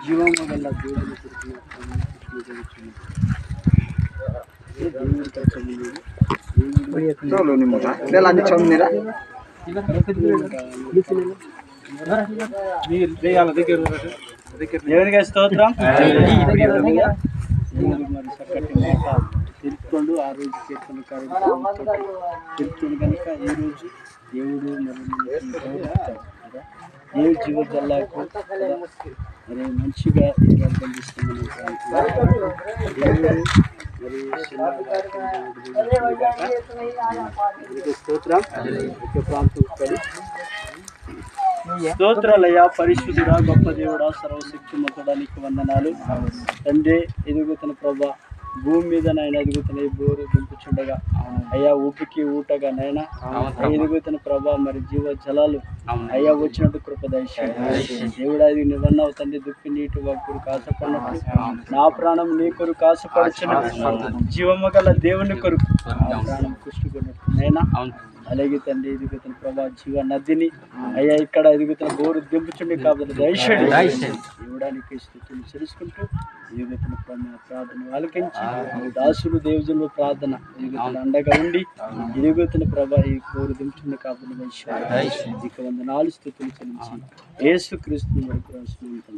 జీవము గల దేవుని దేవునికి స్తోత్రం. మరి చక్కటి మాట తెలుసుకుంటూ ఆ రోజు కీర్తన తెలుసుకుని కనుక ఈరోజు దేవుడు ఏ జీవ జల్లాకు మరి మంచిగా బంధిస్తున్నాను స్తోత్రం. స్తోత్రాలయ్యా పరిశుద్ధుడా, గొప్ప దేవుడా, సర్వశక్తిమంతుడానికి వందనాలు తండ్రి. ఎదుగుతున్న ప్రభా భూమి మీద నాయన ఎదుగుతున్న ఈ బోరు దింపుచుండగా అయ్యా ఊపికి ఊటగా నాయన ఎదుగుతున్న ప్రభా మరి జీవ జలాలు అయ్యా వచ్చినట్టు కృప దయచేయండి దేవుడా. ఇది నివన్నావు తండ్రి. దుప్పి నీటి వాకుడు కాసపడినట్టు నా ప్రాణం నీ కొరకు కాసపడుచున్నట్టు జీవము గల దేవుని కొరకు నా ప్రాణం కుష్టుకున్నట్టు నైనా అలాగే తండ్రి ఎదుగుతున్న ప్రభా జీవ నదిని అయ్యా ఇక్కడ ఎదుగుతున్న బోరు దింపుచుండి కాబట్టి దయచేయండి ఇవ్వడానికి స్థితిని తెలుసుకుంటూ ఎదుగుతున్న ప్రార్థన ఆలకించి దాసులు దేవజనులు ప్రార్థన ఎదుగుతున్న అండగా ఉండి ఎదుగుతున్న ప్రభా ఈ బోరు దింపుచుండి కాబట్టి దయచేయండి. ఇక 4 స్థితులు చెల్లించి యేసుక్రీస్తు వరకు రాసుకుంటాం.